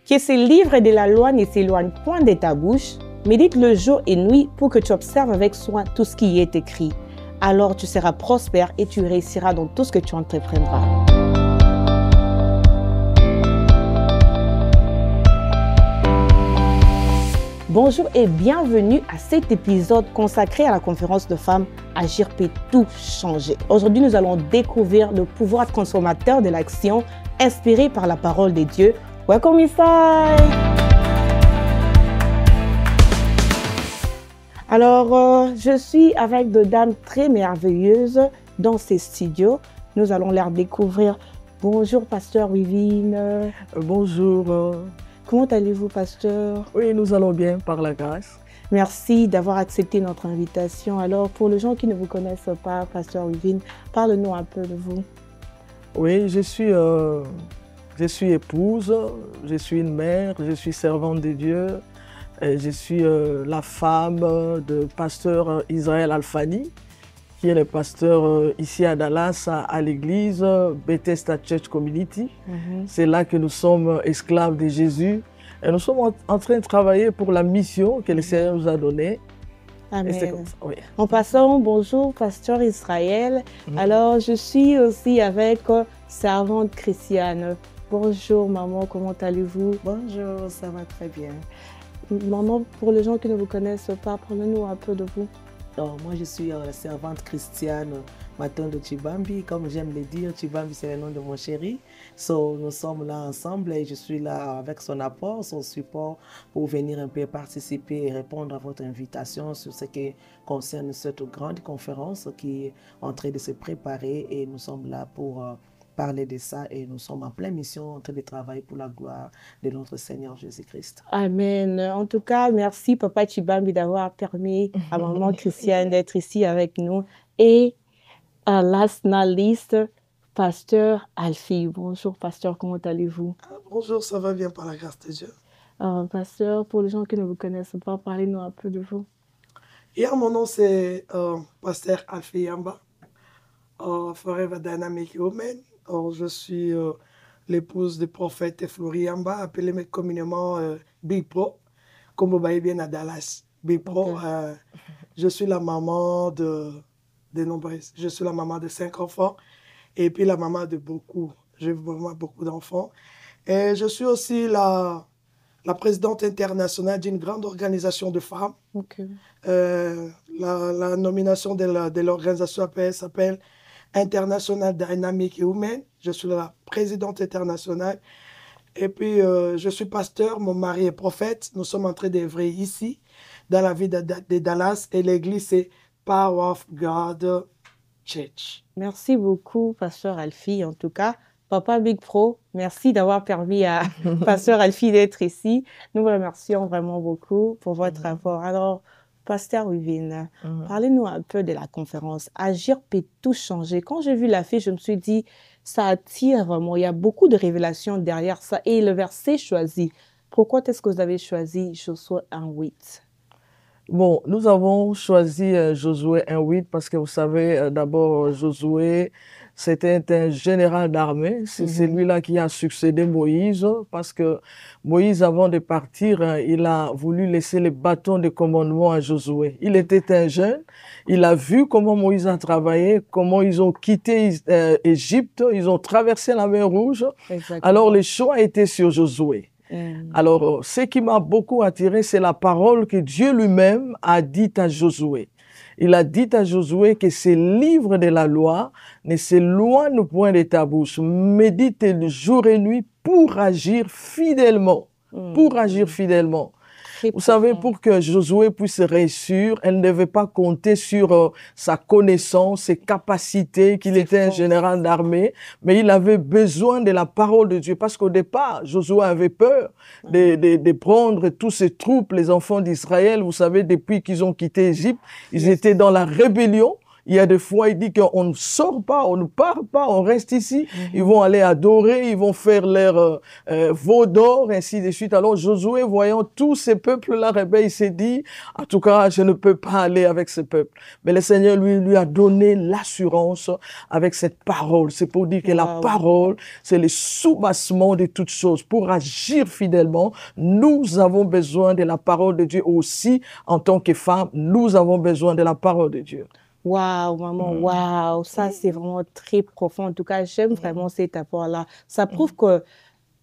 Que ces livres de la loi ne s'éloignent point de ta bouche. Médite le jour et nuit pour que tu observes avec soin tout ce qui y est écrit. Alors tu seras prospère et tu réussiras dans tout ce que tu entreprendras. Bonjour et bienvenue à cet épisode consacré à la conférence de femmes Agir peut tout changer. Aujourd'hui, nous allons découvrir le pouvoir transformateur de l'action inspiré par la parole de Dieu. Welcome inside! Alors, je suis avec deux dames très merveilleuses dans ces studios. Nous allons leur découvrir. Bonjour, pasteur Wivine. Bonjour. Comment allez-vous, pasteur? Oui, nous allons bien, par la grâce. Merci d'avoir accepté notre invitation. Alors, pour les gens qui ne vous connaissent pas, pasteur Wivine, parle-nous un peu de vous. Oui, je suis épouse, je suis une mère, je suis servante de Dieu. Et je suis la femme de pasteur Israël Alfani, qui est le pasteur ici à Dallas, à l'église Bethesda Church Community. C'est là que nous sommes esclaves de Jésus. Et nous sommes en train de travailler pour la mission que le Seigneur nous a donnée. Amen. Oui. En passant, bonjour, pasteur Israël. Alors, je suis aussi avec servante Christiane. Bonjour, maman, comment allez-vous? Bonjour, ça va très bien. Maman, pour les gens qui ne vous connaissent pas, parlez-nous un peu de vous. Alors, moi, je suis la servante Christiane Matin de Chibambi. Comme j'aime le dire, Chibambi, c'est le nom de mon chéri. Nous sommes là ensemble et je suis là avec son apport, son support pour venir un peu participer et répondre à votre invitation sur ce qui concerne cette grande conférence qui est en train de se préparer et nous sommes là pour parler de ça et nous sommes en pleine mission en train de travailler pour la gloire de notre Seigneur Jésus-Christ. Amen. En tout cas, merci Papa Chibambi d'avoir permis à maman Christiane d'être ici avec nous. Et last not least, pasteur Alfie. Bonjour pasteur, comment allez-vous? Bonjour, ça va bien par la grâce de Dieu. Pasteur, pour les gens qui ne vous connaissent pas, parlez-nous un peu de vous. Mon nom c'est pasteur Alfie Yamba, Forever Dynamic Woman. Je suis l'épouse du prophète Flori Yamba, appelé communément Big Pro, comme vous voyez bien à Dallas. Big Pro, okay. Je suis la maman de nombreuses. Je suis la maman de 5 enfants et puis la maman de beaucoup. J'ai vraiment beaucoup d'enfants. Et je suis aussi la présidente internationale d'une grande organisation de femmes. Okay. La nomination de l'organisation s'appelle International Dynamic Women. Je suis la présidente internationale. Et puis, je suis pasteur, mon mari est prophète. Nous sommes en train d'œuvrer ici, dans la ville de Dallas. Et l'église, c'est Power of God Church. Merci beaucoup, pasteur Alfie. En tout cas, Papa Big Pro, merci d'avoir permis à pasteur Alfie d'être ici. Nous vous remercions vraiment beaucoup pour votre apport. Alors, pasteur Wivine, parlez-nous un peu de la conférence. Agir peut tout changer. Quand j'ai vu l'affiche, je me suis dit, ça attire vraiment. Il y a beaucoup de révélations derrière ça. Et le verset choisi, pourquoi est-ce que vous avez choisi Josué 1:8? Bon, nous avons choisi Josué 1:8 parce que vous savez, d'abord, Josué, c'était un général d'armée. C'est celui-là qui a succédé Moïse parce que Moïse, avant de partir, il a voulu laisser le bâton de commandement à Josué. Il était un jeune. Il a vu comment Moïse a travaillé, comment ils ont quitté Égypte, ils ont traversé la mer Rouge. Exactement. Alors, le choix était sur Josué. Alors, ce qui m'a beaucoup attiré, c'est la parole que Dieu lui-même a dite à Josué. Il a dit à Josué que ce livre de la loi ne s'éloigne point de ta bouche. Médite jour et nuit pour agir fidèlement. Pour agir fidèlement. Vous savez, pour que Josué puisse réussir, elle ne devait pas compter sur sa connaissance, ses capacités, qu'il était un général d'armée, mais il avait besoin de la parole de Dieu. Parce qu'au départ, Josué avait peur de prendre tous ces troupes, les enfants d'Israël. Vous savez, depuis qu'ils ont quitté Égypte, ils étaient dans la rébellion. Il y a des fois, il dit qu'on ne sort pas, on ne part pas, on reste ici. Ils vont aller adorer, ils vont faire leur veau d'or, ainsi de suite. Alors Josué, voyant tous ces peuples-là rebelles, il s'est dit, en tout cas, je ne peux pas aller avec ce peuple. Mais le Seigneur lui a donné l'assurance avec cette parole. C'est pour dire que la parole, c'est le soubassement de toutes choses. Pour agir fidèlement, nous avons besoin de la parole de Dieu aussi. En tant que femme, nous avons besoin de la parole de Dieu. Waouh, maman, waouh, ça c'est vraiment très profond. En tout cas, j'aime vraiment cet apport-là. Ça prouve que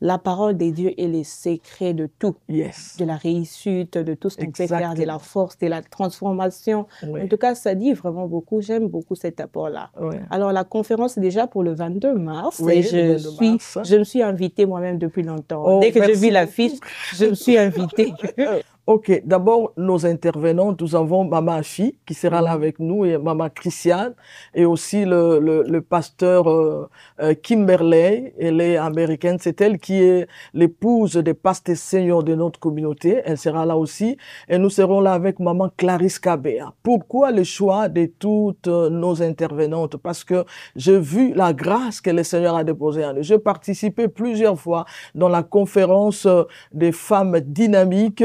la parole de Dieu est le secret de tout, de la réussite, de tout ce qu'on peut faire, de la force, de la transformation. En tout cas, ça dit vraiment beaucoup. J'aime beaucoup cet apport-là. Alors, la conférence est déjà pour le 22 mars. Et je me suis invitée moi-même depuis longtemps. Dès que j'ai vu l'affiche, je me suis invitée. Ok, d'abord, nos intervenants, nous avons Maman Afi qui sera là avec nous et Maman Christiane et aussi le pasteur Kimberley, elle est américaine, c'est elle qui est l'épouse des pasteurs seniors de notre communauté, elle sera là aussi et nous serons là avec Maman Clarisse Kabea. Pourquoi le choix de toutes nos intervenantes? Parce que j'ai vu la grâce que le Seigneur a déposée en nous. J'ai participé plusieurs fois dans la conférence des femmes dynamiques.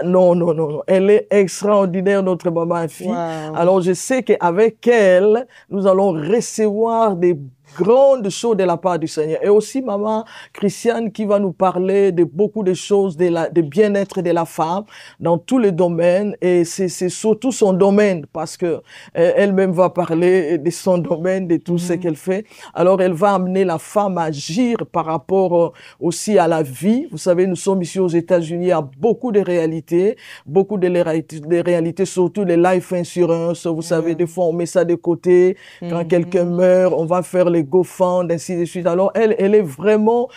Non. Elle est extraordinaire, notre maman Afi. Alors, je sais qu'avec elle, nous allons recevoir des grandes choses de la part du Seigneur. Et aussi, maman Christiane qui va nous parler de beaucoup de choses, de bien-être de la femme dans tous les domaines. Et c'est surtout son domaine parce que elle-même va parler de son domaine, de tout ce qu'elle fait. Alors, elle va amener la femme à agir par rapport aussi à la vie. Vous savez, nous sommes ici aux États-Unis, il y a beaucoup de réalités, surtout les life insurance. Vous savez, des fois, on met ça de côté. Quand quelqu'un meurt, on va faire les GoFund, ainsi de suite. Alors, elle est vraiment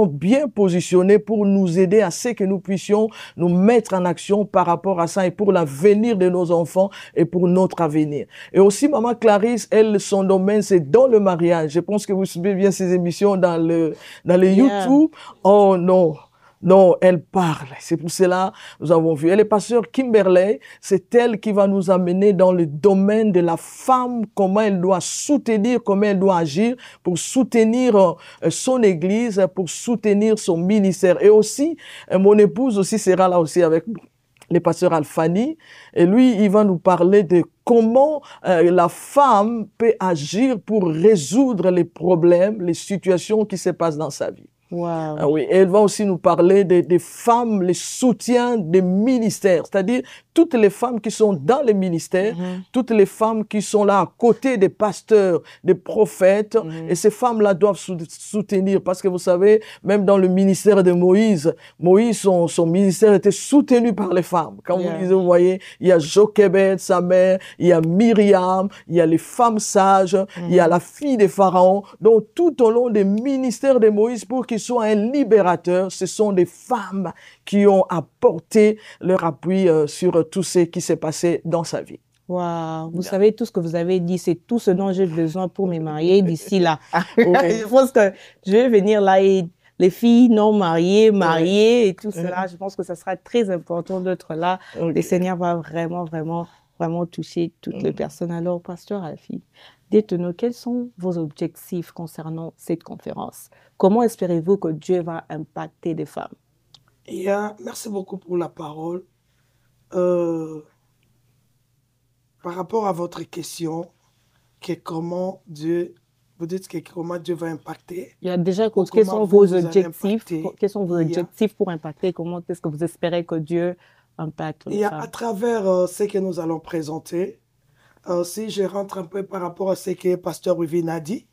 bien positionnée pour nous aider à ce que nous puissions nous mettre en action par rapport à ça et pour l'avenir de nos enfants et pour notre avenir. Et aussi, maman Clarisse, elle, son domaine, c'est dans le mariage. Je pense que vous suivez bien ces émissions dans le YouTube. Oh non. Non, elle parle. C'est pour cela nous avons vu. Et le pasteur Kimberley, c'est elle qui va nous amener dans le domaine de la femme, comment elle doit soutenir, comment elle doit agir pour soutenir son église, pour soutenir son ministère. Et aussi, mon épouse aussi sera là aussi avec nous. Le pasteur Alfani, et lui, il va nous parler de comment la femme peut agir pour résoudre les problèmes, les situations qui se passent dans sa vie. Ah oui, et elle va aussi nous parler des femmes, les soutiens des ministères, c'est-à-dire toutes les femmes qui sont dans les ministères, toutes les femmes qui sont là à côté des pasteurs, des prophètes, et ces femmes-là doivent soutenir, parce que vous savez, même dans le ministère de Moïse, son ministère était soutenu par les femmes. Quand vous voyez, il y a Jochebed, sa mère, il y a Myriam, il y a les femmes sages, il y a la fille de Pharaon. Donc, tout au long des ministères de Moïse, pour qu'ils soient un libérateur, ce sont des femmes qui ont apporté leur appui sur tout ce qui s'est passé dans sa vie. Wow. Vous savez, tout ce que vous avez dit, c'est tout ce dont j'ai besoin pour me marier d'ici là. Je pense que je vais venir là et les filles non mariées et tout cela, je pense que ça sera très important d'être là. Le Seigneur va vraiment toucher toutes les personnes. Alors, pasteur Alfie, dites-nous, quels sont vos objectifs concernant cette conférence? Comment espérez-vous que Dieu va impacter les femmes? Merci beaucoup pour la parole. Par rapport à votre question, comment Dieu va impacter. Il y a déjà, quels sont vos objectifs? Quels sont vos objectifs pour impacter? Comment est-ce que vous espérez que Dieu impacte les femmes? À travers ce que nous allons présenter, si je rentre un peu par rapport à ce que Pasteur Wivine a dit,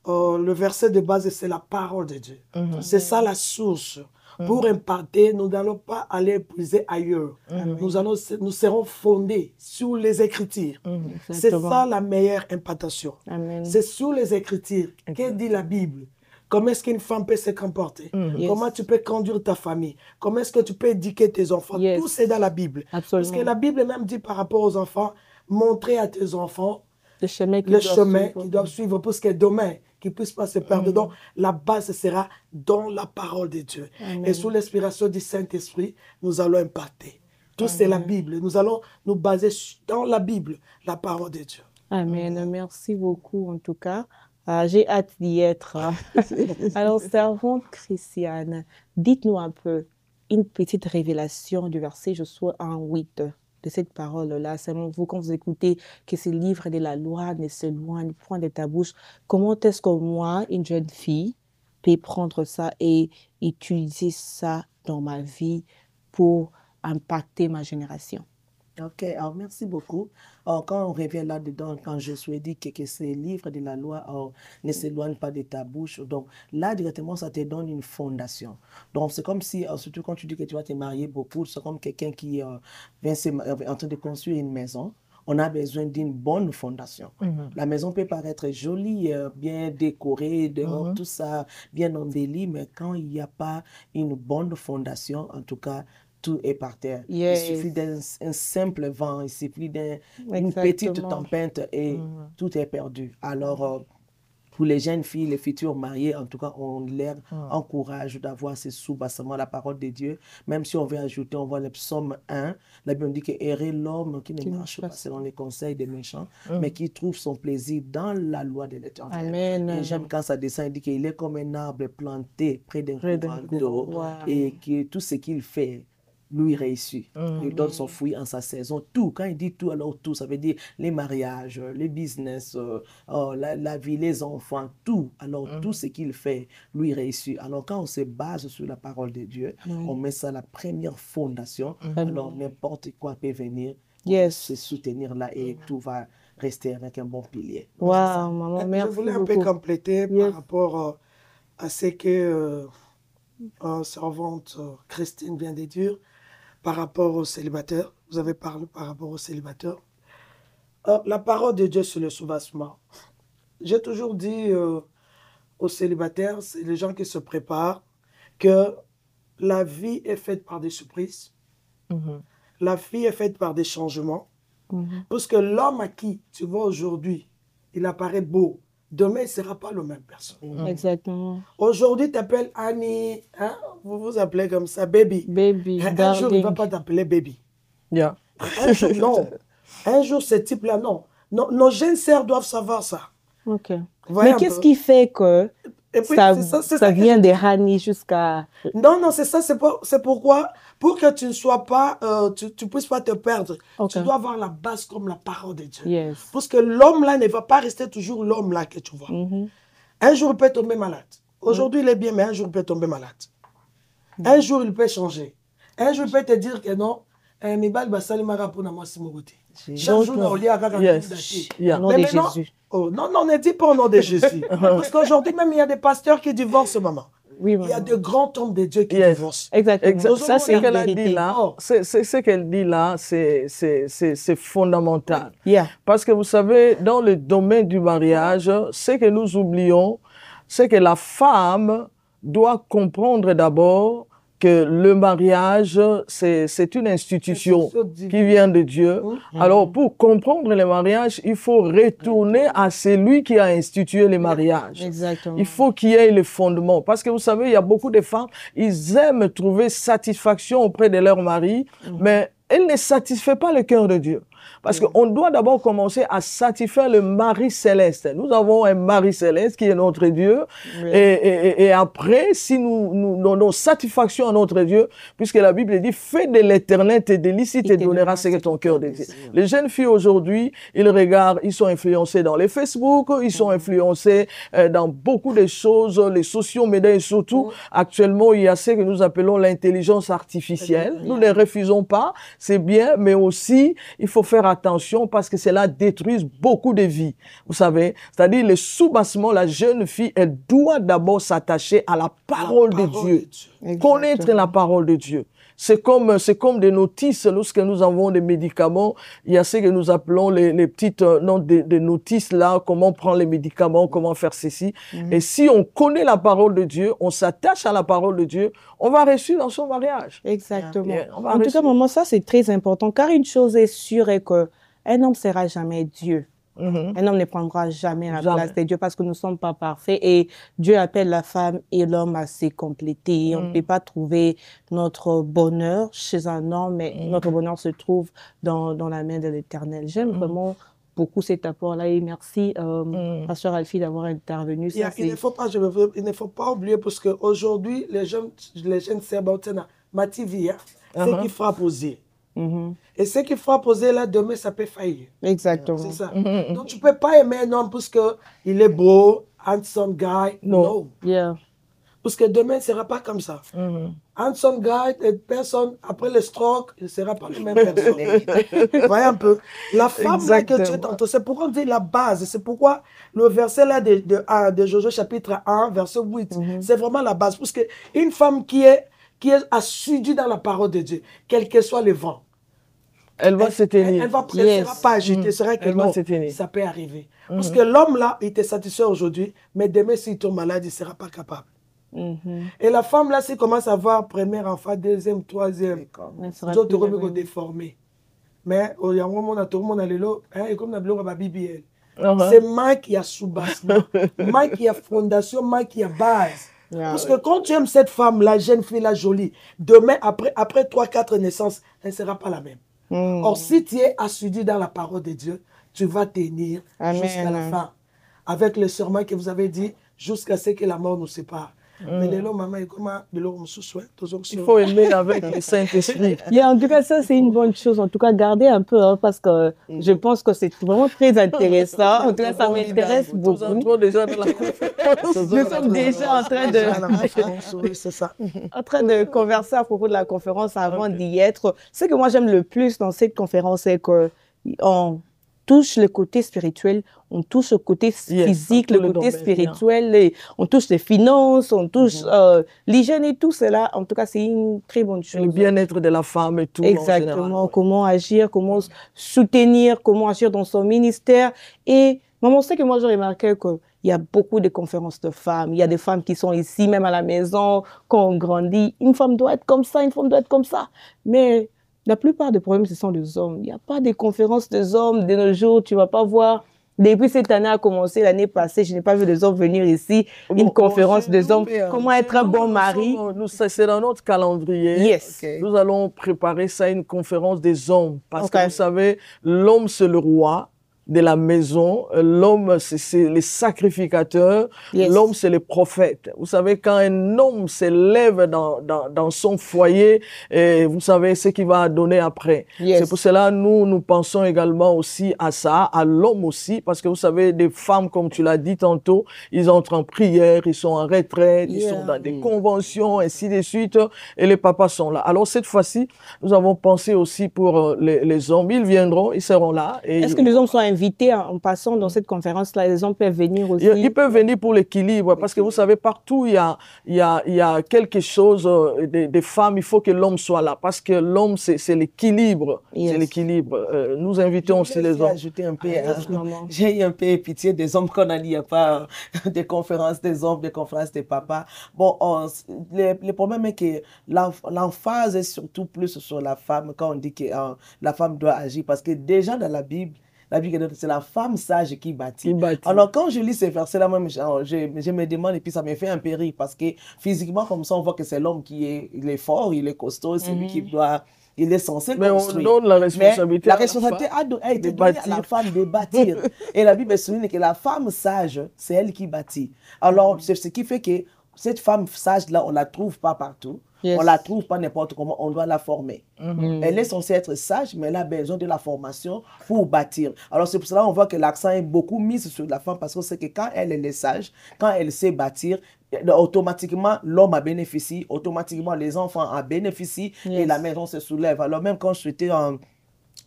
le verset de base, c'est la parole de Dieu. C'est ça la source. Pour impacter, nous n'allons pas aller puiser ailleurs. Nous serons fondés sur les Écritures. C'est ça la meilleure impactation. C'est sur les Écritures. Que dit la Bible? Comment est-ce qu'une femme peut se comporter? Comment tu peux conduire ta famille? Comment est-ce que tu peux éduquer tes enfants? Tout c'est dans la Bible. Parce que la Bible même dit par rapport aux enfants, montrer à tes enfants le chemin qu'ils doivent suivre pour que demain, qu'ils ne puissent pas se perdre. Donc, la base sera dans la parole de Dieu. Et sous l'inspiration du Saint-Esprit, nous allons impacter. Tout c'est la Bible. Nous allons nous baser dans la Bible, la parole de Dieu. Amen. Merci beaucoup, en tout cas. J'ai hâte d'y être. Alors, servante Christiane, dites-nous un peu une petite révélation du verset Josué 1:8 de cette parole-là. Selon vous, quand vous écoutez que ce livre de la loi ne s'éloigne point de ta bouche, comment est-ce que moi, une jeune fille, peux prendre ça et utiliser ça dans ma vie pour impacter ma génération? Ok, alors merci beaucoup. Alors, quand on revient là-dedans, quand je suis dit que ces livres de la loi ne s'éloignent pas de ta bouche, donc là directement ça te donne une fondation. Donc c'est comme si, surtout quand tu dis que tu vas te marier beaucoup, c'est comme quelqu'un qui en train de construire une maison. On a besoin d'une bonne fondation. La maison peut paraître jolie, bien décorée, dehors, tout ça, bien embelli, mais quand il n'y a pas une bonne fondation, en tout cas, tout est par terre. Yes. Il suffit d'un simple vent, il suffit d'une petite Exactement. tempête et tout est perdu. Alors, pour les jeunes filles, les futures mariées, en tout cas, on leur encourage d'avoir ce soubassement, la parole de Dieu. Même si on veut ajouter, on voit le psaume 1, la Bible dit que errer l'homme qui ne marche pas selon les conseils des méchants, mais qui trouve son plaisir dans la loi de l'Éternel. Amen. Et j'aime quand ça descend, il dit qu'il est comme un arbre planté près d'un courant d'eau Wow. et que tout ce qu'il fait, lui réussit. Il donne son fruit en sa saison. Tout, quand il dit tout, alors tout, ça veut dire les mariages, les business, la vie, les enfants, tout. Alors tout ce qu'il fait, lui réussit. Alors quand on se base sur la parole de Dieu, on met ça la première fondation, alors n'importe quoi peut venir se soutenir là et tout va rester avec un bon pilier. Wow, maman, merci Je voulais un beaucoup. peu compléter par rapport à ce que servante Christine vient de dire par rapport aux célibataires. Vous avez parlé par rapport aux célibataires. La parole de Dieu sur le soubassement. J'ai toujours dit aux célibataires, c'est les gens qui se préparent, que la vie est faite par des surprises. La vie est faite par des changements. Parce que l'homme à qui tu vois aujourd'hui, il apparaît beau. Demain, il ne sera pas la même personne. Exactement. Aujourd'hui, tu t'appelles Annie, hein? Vous vous appelez comme ça, baby. Baby, Un jour, il ne va darling. pas t'appeler baby. Yeah. Un jour, non. Un jour, ce type-là, non. Nos jeunes sœurs doivent savoir ça. Ok. Voyez Mais un qu'est-ce peu. qui fait que Et puis, ça, c'est ça ça que vient je de dis. Rani jusqu'à... Non, c'est ça, c'est pourquoi, pour que tu ne sois pas, tu puisses pas te perdre, Ok. tu dois avoir la base comme la parole de Dieu. Yes. Parce que l'homme là ne va pas rester toujours l'homme là que tu vois. Un jour, il peut tomber malade. Aujourd'hui, il est bien, mais un jour, il peut tomber malade. Un jour, il peut changer. Un jour, il peut te dire que non, mais chaque jour, on lit à Yes. Yeah. Au nom Mais de maintenant, Jésus. oh, non, ne dis pas au nom de Jésus. Parce qu'aujourd'hui, même, il y a des pasteurs qui divorcent, maman. Oui, Il y a maman. de grands hommes de Dieu qui Yes. divorcent. Exactement. Exact. Ça, c'est c'est qu'elle a vérité. dit là, Oh. c'est ce qu'elle dit là, c'est fondamental. Yeah. Parce que vous savez, dans le domaine du mariage, ce que nous oublions, c'est que la femme doit comprendre d'abord que le mariage, c'est une institution qui vient de Dieu. Alors, pour comprendre le mariage, il faut retourner à celui qui a institué le mariage. Exactement. Il faut qu'il y ait le fondement. Parce que vous savez, il y a beaucoup de femmes, ils aiment trouver satisfaction auprès de leur mari, mais elle ne satisfait pas le cœur de Dieu. Parce qu'on doit d'abord commencer à satisfaire le mari céleste. Nous avons un mari céleste qui est notre Dieu. Oui. Et après, si nous donnons satisfaction à notre Dieu, puisque la Bible dit, fais de l'éternel tes délices, il te donnera ce que ton cœur désire. Les jeunes filles aujourd'hui, ils regardent, ils sont influencés dans les Facebook, ils sont influencés dans beaucoup de choses, les sociaux médias et surtout, actuellement, il y a ce que nous appelons l'intelligence artificielle. Nous ne refusons pas, c'est bien, mais aussi, il faut faire attention parce que cela détruit beaucoup de vies. Vous savez, c'est-à-dire le soubassement, la jeune fille, elle doit d'abord s'attacher à la parole de Dieu. Connaître la parole de Dieu. C'est comme des notices. Lorsque nous avons des médicaments, il y a ce que nous appelons les petites des notices là, comment prendre les médicaments, comment faire ceci. Et si on connaît la parole de Dieu, on s'attache à la parole de Dieu, on va réussir dans son mariage. Exactement. On va En tout réussir. cas, maman, ça c'est très important, car une chose est sûre est que un homme ne sera jamais Dieu. Un homme ne prendra jamais la place de Dieu parce que nous ne sommes pas parfaits et Dieu appelle la femme et l'homme à se compléter. On ne peut pas trouver notre bonheur chez un homme, mais notre bonheur se trouve dans la main de l'Éternel. J'aime vraiment beaucoup cet apport-là et merci, Pasteur Alfie, d'avoir intervenu. Ça, il ne faut pas oublier parce qu'aujourd'hui, les jeunes Serbautena, Mativia, c'est qui frappe aux yeux. Et ce qui frappe aux yeux là, demain, ça peut faillir. Exactement. C'est ça. Donc, tu ne peux pas aimer un homme parce qu'il est beau, handsome guy. Non. Yeah. Parce que demain, ne sera pas comme ça. Handsome guy, personne, après le stroke, il ne sera pas la même personne. Voyez un peu. La femme là que tu es tantôt, c'est pourquoi on dit la base. C'est pourquoi le verset là de Josué chapitre 1, verset 8, c'est vraiment la base. Parce qu'une femme qui est assidue dans la parole de Dieu, quel que soit le vent, elle va se tenir. Elle ne sera pas agitée. C'est vrai que non, ça peut arriver. Parce que l'homme là, il te satisfait aujourd'hui, mais demain, s'il tombe malade, il ne sera pas capable. Et la femme là, s'il commence à avoir premier enfant, deuxième, troisième, d'autres remettent déformés. Mais il y a un moment où tout le monde a l'élo, et comme on a l'élo, BBL. C'est Mike qui a sous-bassement, Mike qui a fondation, Mike qui a base. Parce que quand tu aimes cette femme là, jeune fille là, jolie, demain, après 3-4 naissances, elle ne sera pas la même. Or, si tu es assidu dans la parole de Dieu, tu vas tenir jusqu'à la fin. Avec le serment que vous avez dit, jusqu'à ce que la mort nous sépare. Mais les maman, il faut aimer avec le Saint-Esprit. En tout cas, ça, c'est une bonne chose. En tout cas, gardez un peu, hein, parce que je pense que c'est vraiment très intéressant. En tout cas, ça m'intéresse beaucoup. Nous sommes déjà en train de converser à propos de la conférence avant d'y être. Ce que moi, j'aime le plus dans cette conférence, c'est qu'on touche le côté spirituel, on touche le côté physique, le côté spirituel, on touche les finances, on touche l'hygiène et tout cela. En tout cas, c'est une très bonne chose. Le bien-être de la femme et tout. Exactement. Comment agir, comment soutenir, comment agir dans son ministère. Et maman, c'est que moi, j'ai remarqué qu'il y a beaucoup de conférences de femmes. Il y a des femmes qui sont ici, même à la maison, quand on grandit. Une femme doit être comme ça, une femme doit être comme ça. Mais la plupart des problèmes, ce sont des hommes. Il n'y a pas de conférences des hommes de nos jours. Tu ne vas pas voir. Depuis cette année a commencé, l'année passée, je n'ai pas vu des hommes venir ici. Une conférence des hommes. Comment être un bon mari. C'est dans notre calendrier. Yes. Nous allons préparer ça, une conférence des hommes. Parce que vous savez, l'homme, c'est le roi de la maison. L'homme, c'est les sacrificateurs. L'homme, c'est les prophètes. Vous savez, quand un homme s'élève dans son foyer, vous savez ce qu'il va donner après. C'est pour cela nous pensons également aussi à ça, à l'homme aussi, parce que vous savez, des femmes, comme tu l'as dit tantôt, ils entrent en prière, ils sont en retraite, ils sont dans des conventions, ainsi de suite, et les papas sont là. Alors cette fois-ci, nous avons pensé aussi pour les hommes. Ils viendront, ils seront là. Est-ce que les hommes sont invités en passant dans cette conférence-là? Les hommes peuvent venir aussi? Ils peuvent venir pour l'équilibre, parce que vous savez, partout, il y a quelque chose des femmes, il faut que l'homme soit là, parce que l'homme, c'est l'équilibre. C'est l'équilibre. Nous invitons aussi les hommes. Ajouter un peu, j'ai eu un peu pitié des hommes qu'on a dit, il n'y a pas des conférences des hommes, des conférences des papas. Bon, le problème est que l'emphase est surtout plus sur la femme quand on dit que la femme doit agir, parce que déjà dans la Bible, c'est la femme sage qui bâtit. Alors, quand je lis ces versets-là, même, je me demande, et puis ça me fait un peu rire, parce que physiquement, comme ça, on voit que c'est l'homme il est fort, il est costaud, c'est lui qui doit... Il est censé construire. Mais on donne la responsabilité. La responsabilité a été donnée à la femme de bâtir. Et la Bible souligne que la femme sage, c'est elle qui bâtit. Alors, c'est ce qui fait que cette femme sage-là, on ne la trouve pas partout. On ne la trouve pas n'importe comment, on doit la former. Elle est censée être sage, mais elle a besoin de la formation pour bâtir. Alors c'est pour cela qu'on voit que l'accent est beaucoup mis sur la femme, parce que c'est que quand elle est sage, quand elle sait bâtir, automatiquement l'homme a bénéficié, automatiquement les enfants en bénéficient et la maison se soulève. Alors même quand j'étais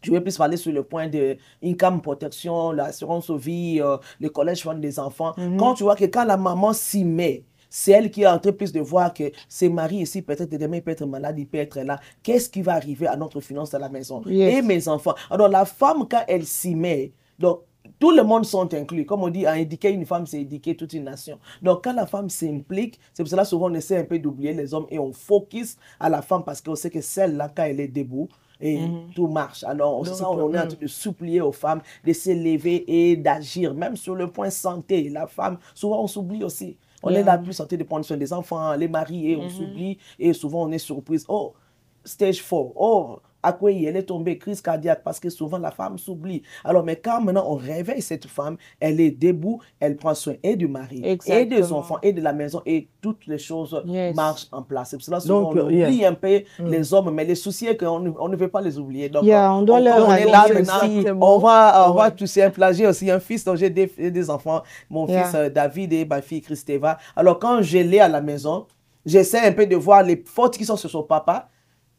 je vais plus parler sur le point de income protection, l'assurance vie, le collège fund des enfants. Quand tu vois que quand la maman s'y met, c'est elle qui est en train plus de voir que ses maris ici, peut-être demain, il peut être malade, il peut être là. Qu'est-ce qui va arriver à notre finance à la maison? Et mes enfants. Alors, la femme, quand elle s'y met, donc, tout le monde sont inclus. Comme on dit, à éduquer une femme, c'est éduquer toute une nation. Donc, quand la femme s'implique, c'est pour cela souvent on essaie un peu d'oublier les hommes et on focus à la femme, parce qu'on sait que celle-là, quand elle est debout, et tout marche. Alors, on est en train de supplier aux femmes de s'élever et d'agir, même sur le point santé. La femme, souvent on s'oublie aussi. On est là plus santé de prendre soin des enfants, les maris, et on s'oublie, et souvent on est surprise. Oh, stage 4. Oh, à quoi elle est tombée, crise cardiaque, parce que souvent la femme s'oublie. Alors, mais quand maintenant on réveille cette femme, elle est debout, elle prend soin et du mari, et des enfants, et de la maison, et toutes les choses marchent en place. C'est pour cela souvent on oublie un peu les hommes, mais les soucis, on ne veut pas les oublier. Donc, on doit leur on est là maintenant, on va toucher un plagier aussi, un fils dont j'ai des enfants, mon fils David et ma fille Christeva. Alors, quand je l'ai à la maison, j'essaie un peu de voir les fautes qui sont sur son papa,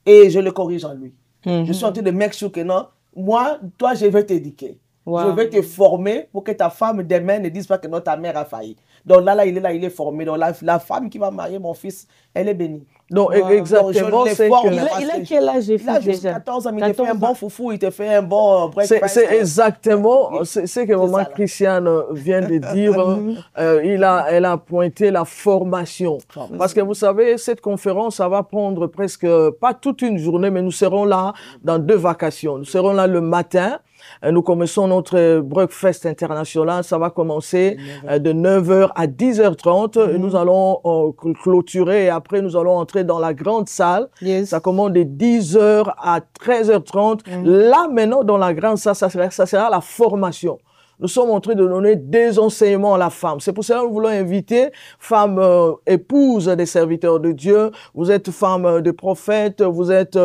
et je le corrige en lui. Je suis en train de make sure que non, moi, toi, je vais t'éduquer. Je vais te former pour que ta femme demain ne dise pas que non, ta mère a failli. Donc là, il est formé. Donc la femme qui va marier mon fils, elle est bénie. Donc exactement, c'est il a quel âge déjà? 14 ans, mais il te fait un bon foufou, il te fait un bon breakfast. C'est exactement ce que maman Christiane vient de dire. Elle a pointé la formation. Parce que vous savez, cette conférence, ça va prendre presque, pas toute une journée, mais nous serons là dans 2 vacations. Nous serons là le matin. Nous commençons notre breakfast international. Ça va commencer de 9h à 10h30. Et nous allons clôturer et après nous allons entrer dans la grande salle. Ça commence de 10h à 13h30. Là, maintenant, dans la grande salle, ça sera la formation. Nous sommes en train de donner des enseignements à la femme. C'est pour cela que nous voulons inviter femmes épouses des serviteurs de Dieu. Vous êtes femmes de prophètes, vous êtes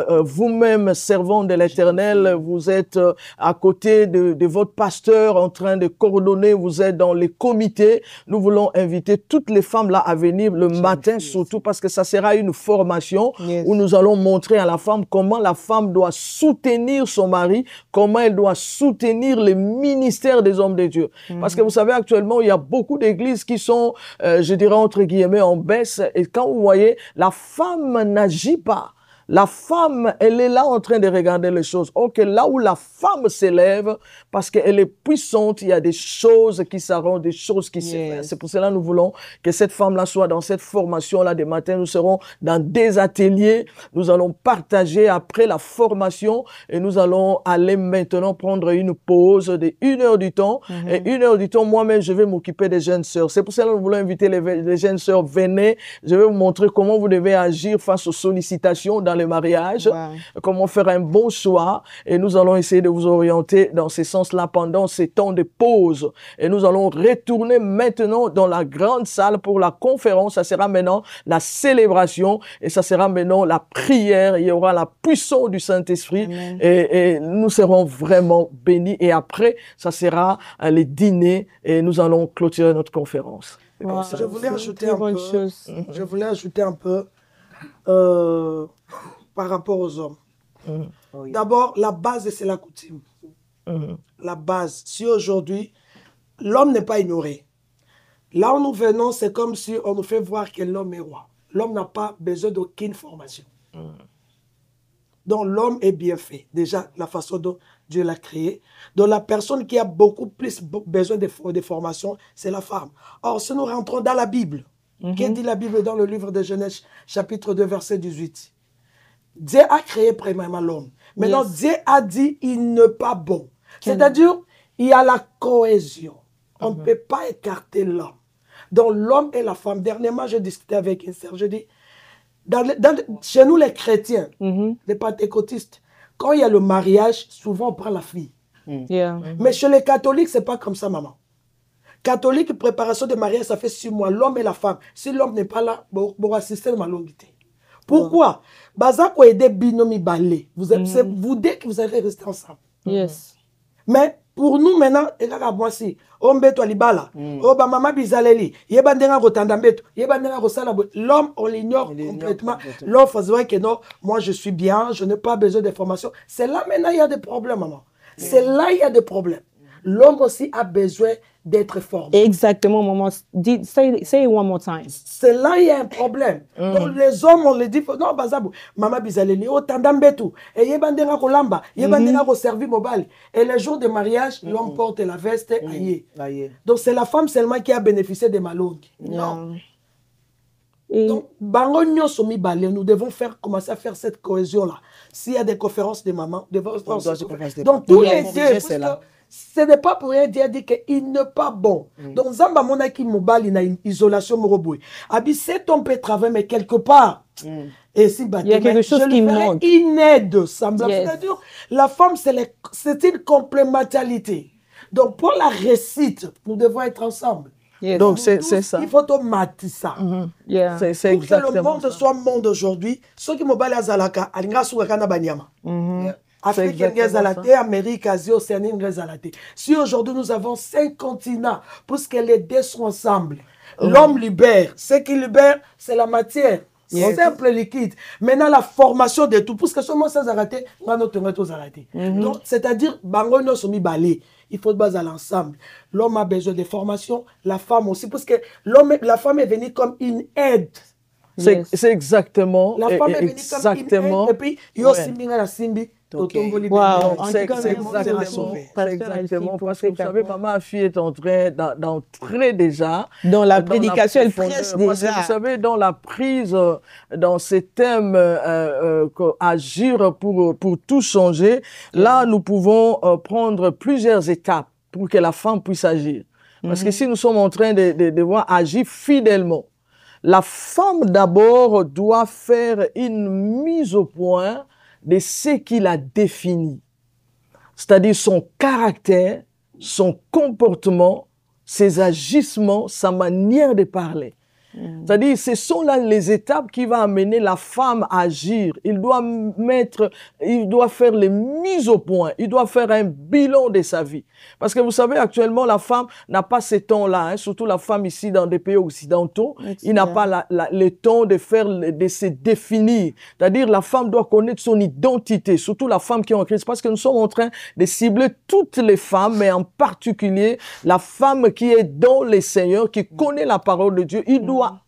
vous-même servant de l'Éternel, vous êtes à côté de votre pasteur en train de coordonner, vous êtes dans les comités. Nous voulons inviter toutes les femmes là à venir le matin surtout parce que ça sera une formation où nous allons montrer à la femme comment la femme doit soutenir son mari, comment elle doit soutenir les ministère des hommes de Dieu. Parce que vous savez, actuellement, il y a beaucoup d'églises qui sont, je dirais, entre guillemets, en baisse. Et quand vous voyez, la femme n'agit pas. La femme, elle est là en train de regarder les choses. Ok, là où la femme s'élève, parce qu'elle est puissante, il y a des choses qui s'arrangent, des choses qui se font. C'est pour cela que nous voulons que cette femme-là soit dans cette formation-là des matins. Nous serons dans des ateliers. Nous allons partager après la formation et nous allons aller maintenant prendre une pause de 1 heure du temps. Et 1 heure du temps, moi-même, je vais m'occuper des jeunes sœurs. C'est pour cela que nous voulons inviter les jeunes sœurs. Venez, je vais vous montrer comment vous devez agir face aux sollicitations dans les mariages, comment faire un bon choix et nous allons essayer de vous orienter dans ce sens-là pendant ces temps de pause et nous allons retourner maintenant dans la grande salle pour la conférence. Ça sera maintenant la célébration et ça sera maintenant la prière. Il y aura la puissance du Saint-Esprit et nous serons vraiment bénis et après ça sera les dîners et nous allons clôturer notre conférence. Je voulais ajouter un peu par rapport aux hommes. D'abord, la base, c'est la coutume. La base. Si aujourd'hui, l'homme n'est pas ignoré, là où nous venons, c'est comme si on nous fait voir que l'homme est roi. L'homme n'a pas besoin d'aucune formation. Donc, l'homme est bien fait. Déjà, la façon dont Dieu l'a créé. Donc, la personne qui a beaucoup plus besoin de formation, c'est la femme. Or, si nous rentrons dans la Bible, qu'est-ce que dit la Bible dans le livre de Genèse, chapitre 2, verset 18? Dieu a créé premièrement l'homme. Maintenant, Dieu a dit, il n'est pas bon. C'est-à-dire, il y a la cohésion. On ne peut pas écarter l'homme. Donc, l'homme et la femme. Dernièrement, j'ai discuté avec une sœur. Je dis, chez nous, les chrétiens, les pentecôtistes, quand il y a le mariage, souvent on prend la fille. Mais chez les catholiques, ce n'est pas comme ça, maman. Catholique, préparation de mariage, ça fait 6 mois. L'homme et la femme. Si l'homme n'est pas là, pour assister à ma longuité. Pourquoi? Bazako aide binomi balé. C'est vous dès que vous allez rester ensemble. Mais pour nous maintenant, l'homme, on l'ignore complètement. L'homme faisait que non, moi je suis bien, je n'ai pas besoin d'informations. C'est là maintenant il y a des problèmes, maman. C'est là il y a des problèmes. L'homme aussi a besoin d'être formé. Exactement, maman. Say it one more time. C'est là il y a un problème. Donc les hommes, on les dit, non, Bazabou, maman bizaleli, oh, tandambetou, et yebandenga kolamba, yebandenga ko servi mobile. Et le jour de mariage, l'homme porte la veste, aïe. Donc c'est la femme seulement qui a bénéficié de ma langue. Non. Donc, nous devons commencer à faire cette cohésion-là. S'il y a des conférences de maman, donc tous les deux, ce n'est pas pour rien dire qu'il n'est pas bon. Donc, Zamba Mona qui mobile, il a une isolation moroboué. Abi, cet homme peut travailler, mais quelque part, Et si Il y a quelque chose qui manque. Une aide semblable. Yes. C'est-à-dire, la femme, c'est une complémentarité. Donc, pour la réussite, nous devons être ensemble. Yes. Donc, Nous c'est tous, ça. Il faut automatiser ça. Yeah. C'est Pour que le exactement monde ça. soit monde aujourd'hui, ceux qui m'ont balé à Zalaka, alinga soukaka na banyama. Afrique, exactement Amérique, Asie, Océanie, si aujourd'hui nous avons 5 continents, pour que les deux soient ensemble, l'homme libère. Ce qui libère, c'est la matière. Yes. Simple, liquide. Maintenant, la formation de tout, pour que seulement ça s'arrête, nous arrêter. Donc, c'est-à-dire, bango no somi balé. Il faut baser à l'ensemble. L'homme a besoin de formation, la femme aussi, parce que la femme est venue comme une aide. Yes. C'est exactement. La femme est venue exactement. comme une aide, et puis, il y a aussi Minga la Simbi. Wow. Donc, En c'est tout cas, exactement parce que vous savez, maman fille est en train d'entrer déjà dans la dans prédication, elle profondeur. prêche Parce que déjà. vous savez, dans la prise, dans ces thèmes, agir pour tout changer, là, nous pouvons prendre plusieurs étapes pour que la femme puisse agir. Parce que si nous sommes en train de devoir agir fidèlement, la femme d'abord doit faire une mise au point de ce qui la définit, c'est-à-dire son caractère, son comportement, ses agissements, sa manière de parler. C'est-à-dire, ce sont là les étapes qui vont amener la femme à agir. Il doit faire les mises au point. Il doit faire un bilan de sa vie. Parce que vous savez, actuellement, la femme n'a pas ce temps-là, hein, surtout la femme ici dans des pays occidentaux. Il n'a pas le temps de se définir. C'est-à-dire, la femme doit connaître son identité, surtout la femme qui est en crise. Parce que nous sommes en train de cibler toutes les femmes, mais en particulier la femme qui est dans le Seigneur, qui connaît la parole de Dieu.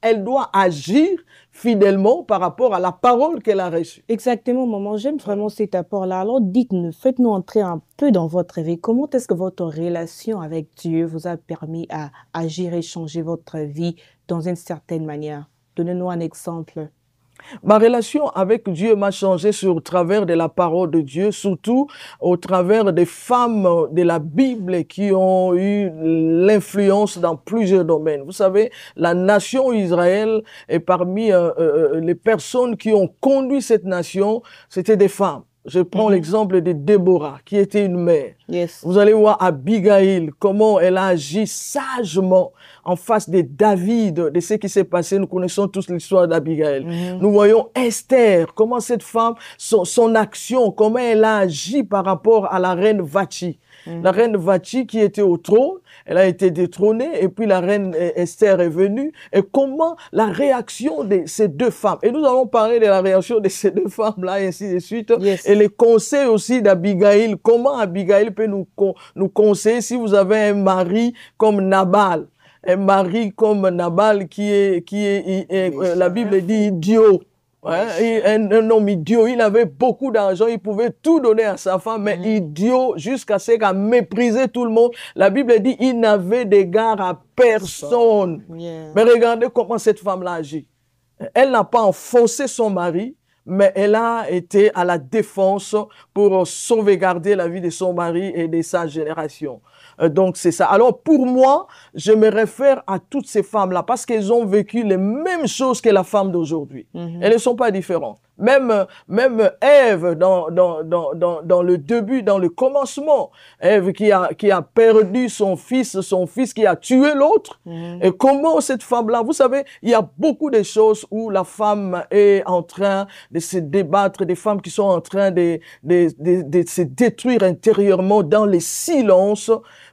Elle doit agir fidèlement par rapport à la parole qu'elle a reçue. Exactement, maman. J'aime vraiment cet apport-là. Alors, dites-nous, faites-nous entrer un peu dans votre vie. Comment est-ce que votre relation avec Dieu vous a permis à agir et changer votre vie dans une certaine manière? Donnez-nous un exemple. Ma relation avec Dieu m'a changé au travers de la parole de Dieu, surtout au travers des femmes de la Bible qui ont eu l'influence dans plusieurs domaines. Vous savez, la nation Israël est parmi les personnes qui ont conduit cette nation, c'était des femmes. Je prends l'exemple de Déborah, qui était une mère. Yes. Vous allez voir Abigail, comment elle a agi sagement en face de David, de ce qui s'est passé. Nous connaissons tous l'histoire d'Abigail. Nous voyons Esther, comment cette femme, son action, comment elle a agi par rapport à la reine Vachi. La reine Vachi qui était au trône, elle a été détrônée et puis la reine Esther est venue. Et comment la réaction de ces deux femmes. Et nous allons parler de la réaction de ces deux femmes-là et ainsi de suite. Yes. Et les conseils aussi d'Abigail. Comment Abigail peut nous conseiller si vous avez un mari comme Nabal. Un mari comme Nabal qui est la Bible dit idiot. Ouais, un homme idiot, il avait beaucoup d'argent, il pouvait tout donner à sa femme, mais idiot jusqu'à ce qu'à mépriser tout le monde. La Bible dit il n'avait d'égard à personne. Yeah. Mais regardez comment cette femme-là agit. Elle n'a pas enfoncé son mari, mais elle a été à la défense pour sauvegarder la vie de son mari et de sa génération. Donc, c'est ça. Alors, pour moi, je me réfère à toutes ces femmes-là parce qu'elles ont vécu les mêmes choses que la femme d'aujourd'hui. Elles ne sont pas différentes. Même Ève, dans le début, dans le commencement, Ève qui a perdu son fils qui a tué l'autre. Et comment cette femme-là, vous savez, il y a beaucoup de choses où la femme est en train de se débattre, des femmes qui sont en train de se détruire intérieurement dans les silences.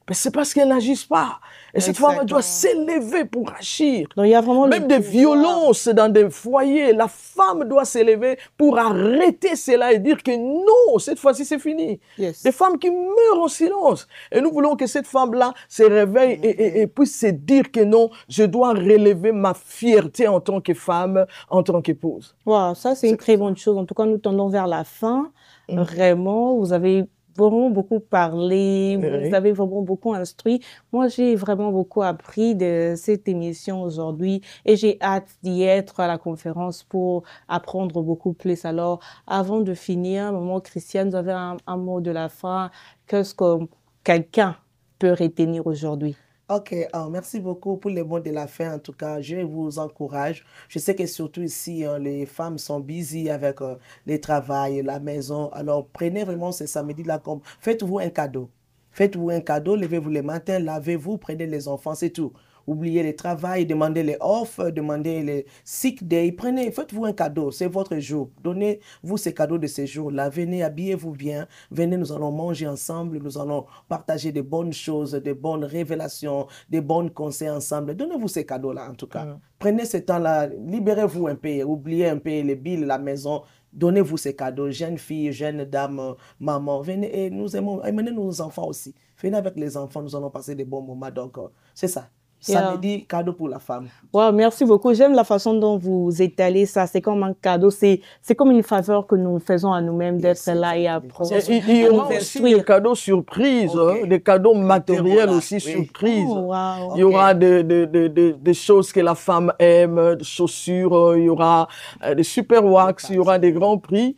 Mais c'est parce qu'elles n'agissent pas. Et cette femme doit s'élever pour agir. Donc, il y a vraiment même des violences dans des foyers, la femme doit s'élever pour arrêter cela et dire que non, cette fois-ci c'est fini. Yes. Des femmes qui meurent en silence. Et nous voulons que cette femme-là se réveille et puisse se dire que non, je dois relever ma fierté en tant que femme, en tant qu'épouse. Wow, ça c'est une très bonne chose. En tout cas, nous tendons vers la fin. Vraiment, vous avez vraiment beaucoup parlé, vous avez vraiment beaucoup instruit. Moi, j'ai vraiment beaucoup appris de cette émission aujourd'hui et j'ai hâte d'y être à la conférence pour apprendre beaucoup plus. Alors, avant de finir, maman Christiane, vous avez un mot de la fin. Qu'est-ce que quelqu'un peut retenir aujourd'hui? Ok, merci beaucoup pour les mots de la fin. En tout cas, je vous encourage. Je sais que surtout ici, les femmes sont busy avec le travail, la maison. Alors, prenez vraiment ce samedi-là comme... Faites-vous un cadeau. Faites-vous un cadeau, levez-vous le matin, lavez-vous, prenez les enfants, c'est tout. Oubliez le travail, demandez les off, demandez les sick day. Prenez, faites-vous un cadeau, c'est votre jour. Donnez-vous ces cadeaux de ce jour-là. Venez, habillez-vous bien. Venez, nous allons manger ensemble. Nous allons partager de bonnes choses, de bonnes révélations, de bons conseils ensemble. Donnez-vous ces cadeaux-là, en tout cas. Prenez ce temps-là, libérez-vous un peu, oubliez un peu les billes, la maison. Donnez-vous ces cadeaux, jeunes filles, jeunes dames, maman. Venez et nous aimons, amenez nos enfants aussi. Venez avec les enfants, nous allons passer de bons moments. Donc, c'est ça. Samedi, cadeau pour la femme. Wow, merci beaucoup. J'aime la façon dont vous étalez ça. C'est comme un cadeau. C'est comme une faveur que nous faisons à nous-mêmes d'être là et apprendre. Il y aura aussi des cadeaux surprises, des cadeaux matériels aussi surprises. Oh, wow. Il y aura des choses que la femme aime, des chaussures, il y aura des super wax, il y aura des grands prix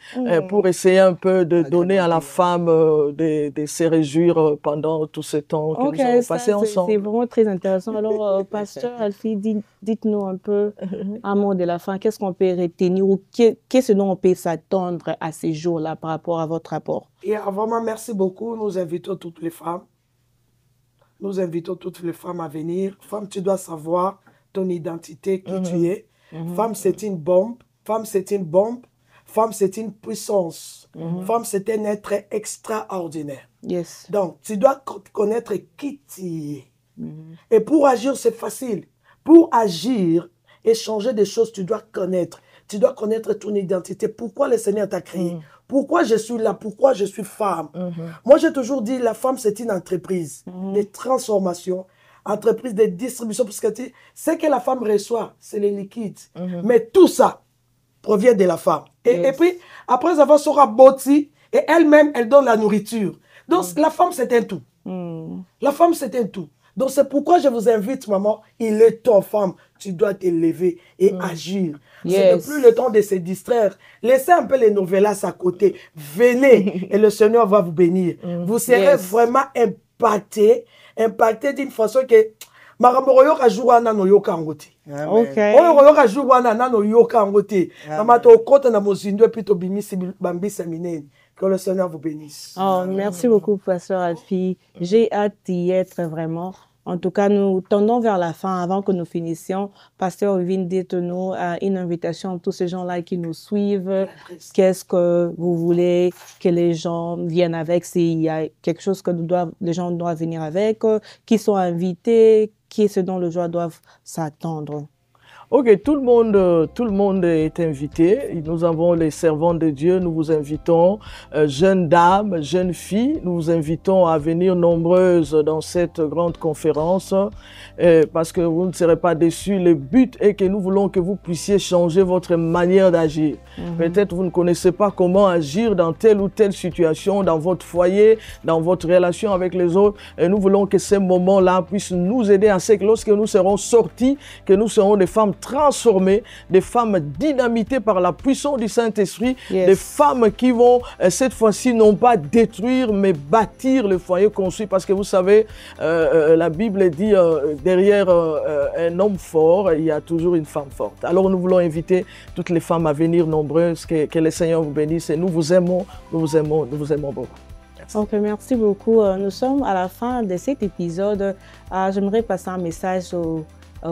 pour essayer un peu de donner à la femme de se réjouir pendant tout ce temps que nous allons passer ensemble. C'est vraiment très intéressant. Alors, Pasteur Alfie, dites-nous un peu, un mot de la fin, qu'est-ce qu'on peut retenir ou qu'est-ce dont on peut s'attendre à ces jours-là par rapport à votre rapport? Et vraiment, merci beaucoup. Nous invitons toutes les femmes. Nous invitons toutes les femmes à venir. Femme, tu dois savoir ton identité, qui tu es. Femme, c'est une bombe. Femme, c'est une bombe. Femme, c'est une puissance. Femme, c'est un être extraordinaire. Yes. Donc, tu dois connaître qui tu es. Et pour agir, c'est facile. Pour agir et changer des choses, tu dois connaître. Tu dois connaître ton identité. Pourquoi le Seigneur t'a créé? Pourquoi je suis là? Pourquoi je suis femme? Moi, j'ai toujours dit, la femme, c'est une entreprise de transformation, entreprise de distribution. Parce que ce que la femme reçoit, c'est les liquides. Mais tout ça provient de la femme. Et puis, après avoir sera bâti, et elle-même, elle donne la nourriture. Donc, la femme, c'est un tout. La femme, c'est un tout. Donc, c'est pourquoi je vous invite, maman, il est temps, femme, tu dois te lever et agir. Ce n'est plus le temps de se distraire. Laissez un peu les novellas à côté. Venez et le Seigneur va vous bénir. Vous serez vraiment impacté d'une façon que... Marambo yoka juwana no yoka ngoti. Okay. Oyo yoka juwana nano yoka ngoti. Amato kota na mozindo pito bimisi bambisa minene. Que le Seigneur vous bénisse. Oh, merci beaucoup, Pasteur Alfie. J'ai hâte d'y être vraiment. En tout cas, nous tendons vers la fin. Avant que nous finissions, Pasteur Ovin, dites-nous une invitation à tous ces gens-là qui nous suivent. Qu'est-ce que vous voulez que les gens viennent avec? S'il y a quelque chose que les gens doivent venir avec, qui sont invités, qui est ce dont les gens doivent s'attendre? Ok, tout le monde est invité. Nous avons les servants de Dieu. Nous vous invitons, jeunes dames, jeunes filles. Nous vous invitons à venir nombreuses dans cette grande conférence parce que vous ne serez pas déçus. Le but est que nous voulons que vous puissiez changer votre manière d'agir. Peut-être vous ne connaissez pas comment agir dans telle ou telle situation, dans votre foyer, dans votre relation avec les autres. Et nous voulons que ces moments-là puissent nous aider à ce que lorsque nous serons sortis, que nous serons des femmes transformées, des femmes dynamitées par la puissance du Saint-Esprit, des femmes qui vont cette fois-ci non pas détruire mais bâtir le foyer construit, parce que vous savez, la Bible dit derrière un homme fort, il y a toujours une femme forte. Alors nous voulons inviter toutes les femmes à venir nombreuses, que le Seigneur vous bénisse et nous vous aimons beaucoup. Ok, merci beaucoup. Nous sommes à la fin de cet épisode. J'aimerais passer un message aux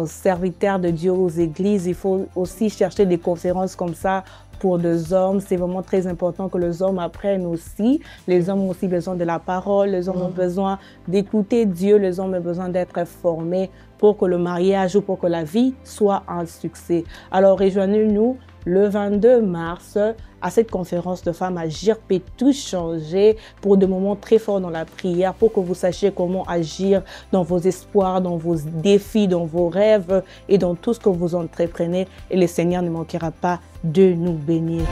serviteurs de Dieu, aux églises. Il faut aussi chercher des conférences comme ça pour des hommes. C'est vraiment très important que les hommes apprennent aussi. Les hommes ont aussi besoin de la parole. Les hommes ont besoin d'écouter Dieu. Les hommes ont besoin d'être formés pour que le mariage ou pour que la vie soit un succès. Alors, rejoignez-nous le 22 mars à cette conférence de femmes Agir peut tout changer, pour des moments très forts dans la prière, pour que vous sachiez comment agir dans vos espoirs, dans vos défis, dans vos rêves et dans tout ce que vous entreprenez. Et le Seigneur ne manquera pas de nous bénir.